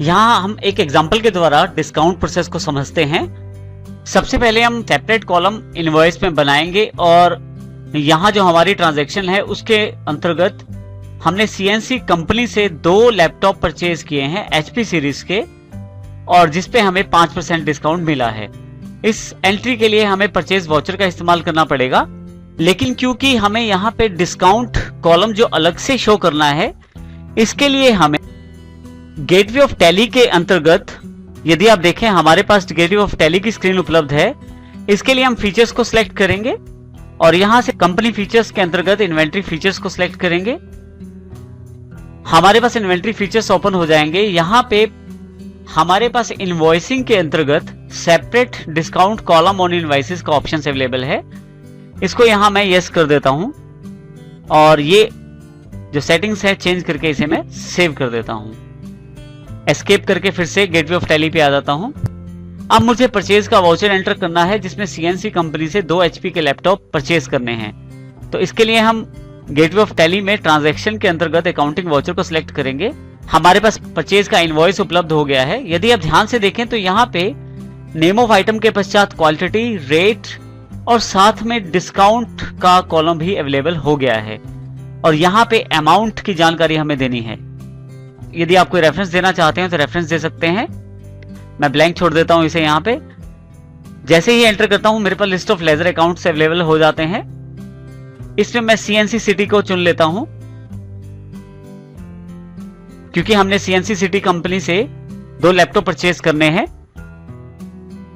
यहाँ हम एक एग्जाम्पल के द्वारा डिस्काउंट प्रोसेस को समझते हैं। सबसे पहले हम सेपरेट कॉलम इनवॉइस में बनाएंगे और यहाँ जो हमारी ट्रांजैक्शन है उसके अंतर्गत हमने सीएनसी कंपनी से 2 लैपटॉप परचेज किए हैं एचपी सीरीज के, और जिसपे हमें 5% डिस्काउंट मिला है। इस एंट्री के लिए हमें परचेज वाउचर का इस्तेमाल करना पड़ेगा, लेकिन क्योंकि हमें यहाँ पे डिस्काउंट कॉलम जो अलग से शो करना है, इसके लिए हमें गेटवे ऑफ टैली के अंतर्गत, यदि आप देखें हमारे पास गेटवे ऑफ टैली की स्क्रीन उपलब्ध है। इसके लिए हम फीचर्स को सिलेक्ट करेंगे और यहां से कंपनी फीचर्स के अंतर्गत इन्वेंट्री फीचर्स को सिलेक्ट करेंगे। हमारे पास इन्वेंट्री फीचर्स ओपन हो जाएंगे। यहां पे हमारे पास इनवॉइसिंग के अंतर्गत separate discount column on invoices का ऑप्शन अवेलेबल है। इसको यहां मैं यस कर देता हूं और ये जो सेटिंग्स है चेंज करके इसे मैं सेव कर देता हूं। एस्केप करके फिर से गेटवे ऑफ टैली पे आ जाता हूं। अब मुझे परचेज का वाउचर एंटर करना है जिसमें सीएनसी कंपनी से 2 एचपी के लैपटॉप परचेज करने हैं। तो इसके लिए हम गेटवे ऑफ टैली में ट्रांजैक्शन के अंतर्गत अकाउंटिंग वाउचर को सिलेक्ट करेंगे। हमारे पास परचेज का इनवॉइस उपलब्ध हो गया है। यदि आप ध्यान से देखें तो यहाँ पे नेम ऑफ आइटम के पश्चात क्वांटिटी, रेट और साथ में डिस्काउंट का कॉलम भी अवेलेबल हो गया है, और यहाँ पे अमाउंट की जानकारी हमें देनी है। यदि आप कोई रेफरेंस देना चाहते हैं तो रेफरेंस दे सकते हैं। मैं ब्लैंक छोड़ देता हूं इसे यहाँ पे। जैसे ही एंटर करता हूं मेरे पास list of ledger accounts available हो जाते हैं। इसमें मैं सीएनसी सिटी को चुन लेता हूं क्योंकि हमने सीएनसी सिटी कंपनी से 2 लैपटॉप परचेज करने हैं।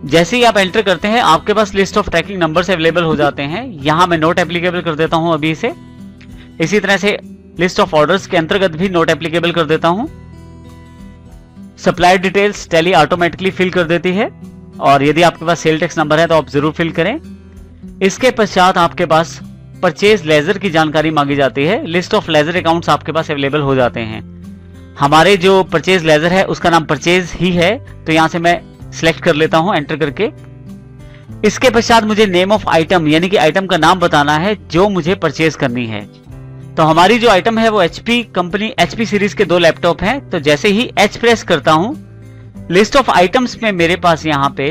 जैसे ही आप एंटर करते हैं आपके पास list of tracking numbers available हो जाते हैं। यहां मैं नोट एप्लीकेबल कर देता हूं अभी इसे। इसी तरह से लिस्ट ऑफ ऑर्डर्स के अंतर्गत भी नोट एप्लीकेबल कर देता हूं। Supplier details Tally automatically fill कर देती है, और यदि आपके पास सेल टैक्स नंबर है तो आप जरूर फिल करें। इसके पश्चात आपके पास परचेज लेजर की जानकारी मांगी जाती है। लिस्ट ऑफ लेजर अकाउंट्स आपके पास अवेलेबल हो जाते हैं। हमारे जो परचेज लेजर है उसका नाम परचेज ही है, तो यहां से मैं सिलेक्ट कर लेता हूं एंटर करके। इसके पश्चात मुझे नेम ऑफ आइटम यानी कि आइटम का नाम बताना है जो मुझे परचेज करनी है। तो हमारी जो आइटम है वो एचपी कंपनी एचपी सीरीज के 2 लैपटॉप हैं। तो जैसे ही एच प्रेस करता हूं लिस्ट ऑफ आइटम्स में मेरे पास यहां पे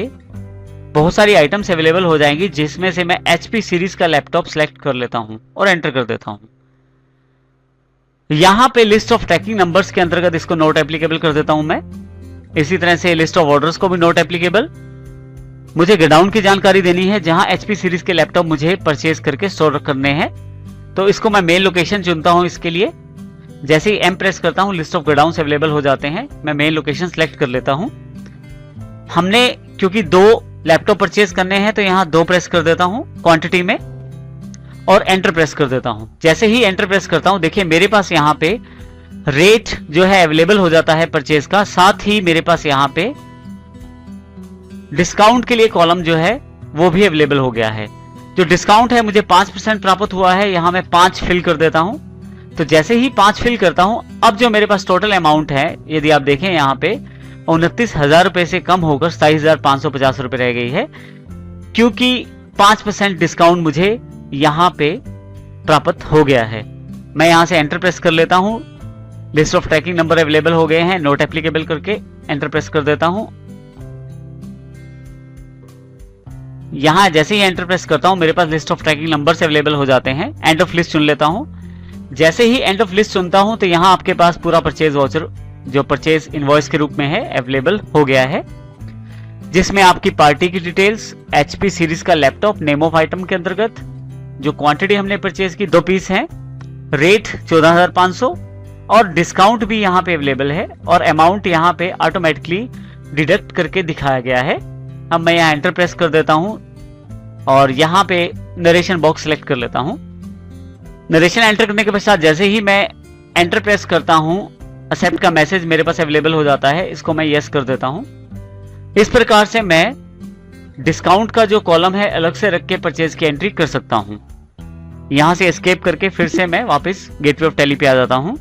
बहुत सारी आइटम्स अवेलेबल हो जाएंगी, जिसमें से मैं एचपी सीरीज का लैपटॉप सिलेक्ट कर लेता हूं और एंटर कर देता हूं। यहां पे लिस्ट ऑफ ट्रैकिंग नंबर्स के अंतर्गत इसको नोट एप्लीकेबल कर देता हूं मैं। इसी तरह से लिस्ट ऑफ ऑर्डर्स को भी नोट एप्लीकेबल। मुझे गोडाउन की जानकारी देनी है जहां एचपी सीरीज के लैपटॉप मुझे परचेज करके स्टोर करने हैं। तो इसको मैं मेन लोकेशन चुनता हूं इसके लिए। जैसे ही एम प्रेस करता हूं लिस्ट ऑफ गोडाउन्स अवेलेबल हो जाते हैं। मैं मेन लोकेशन सिलेक्ट कर लेता हूं। हमने क्योंकि 2 लैपटॉप परचेज करने हैं तो यहां 2 प्रेस कर देता हूं क्वांटिटी में और एंटर प्रेस कर देता हूं। जैसे ही एंटर प्रेस करता हूं देखिए मेरे पास यहां पे रेट जो है अवेलेबल हो जाता है परचेज का। साथ ही मेरे पास यहां पे डिस्काउंट के लिए कॉलम जो है वो भी अवेलेबल हो गया है। जो डिस्काउंट है मुझे 5% प्राप्त हुआ है, यहां मैं 5 फिल कर देता हूं। तो जैसे ही 5 फिल करता हूं अब जो मेरे पास टोटल अमाउंट है, यदि आप देखें यहां पे 29,000 रुपए से कम होकर 27,550 रुपए रह गई है, क्योंकि 5% डिस्काउंट मुझे यहां पे प्राप्त हो गया है। मैं यहां से एंटर प्रेस कर लेता हूं। List of tracking number available हो गए हैं, नोट एप्लीकेबल करके एंटर प्रेस कर देता हूं। यहां जैसे ही एंटर प्रेस करता हूं मेरे पास list of tracking numbers available हो जाते हैं। एंड ऑफ लिस्ट चुन लेता हूं। जैसे ही एंड ऑफ लिस्ट चुनता हूं तो यहां आपके पास पूरा परचेज वाउचर जो परचेज इनवॉइस के रूप में है अवेलेबल हो गया है, जिसमें आपकी पार्टी की डिटेल्स, एचपी सीरीज का लैपटॉप, नेम ऑफ आइटम के अंतर्गत जो क्वांटिटी हमने परचेज की 2 पीस हैं, रेट 14,500 और डिस्काउंट भी यहां पे अवेलेबल है, और अमाउंट यहां पे ऑटोमेटिकली डिडक्ट करके दिखाया गया है। अब मैं यहाँ एंटर प्रेस कर देता हूं और यहाँ पे नरेशन बॉक्स सिलेक्ट कर लेता हूं। नरेशन एंटर करने के पश्चात जैसे ही मैं एंटर प्रेस करता हूं एक्सेप्ट का मैसेज मेरे पास अवेलेबल हो जाता है। इसको मैं यस कर देता हूं। इस प्रकार से मैं डिस्काउंट का जो कॉलम है अलग से रख के परचेज की एंट्री कर सकता हूं। यहां से एस्केप करके फिर से मैं वापस गेटवे ऑफ टैली पे आ जाता हूं।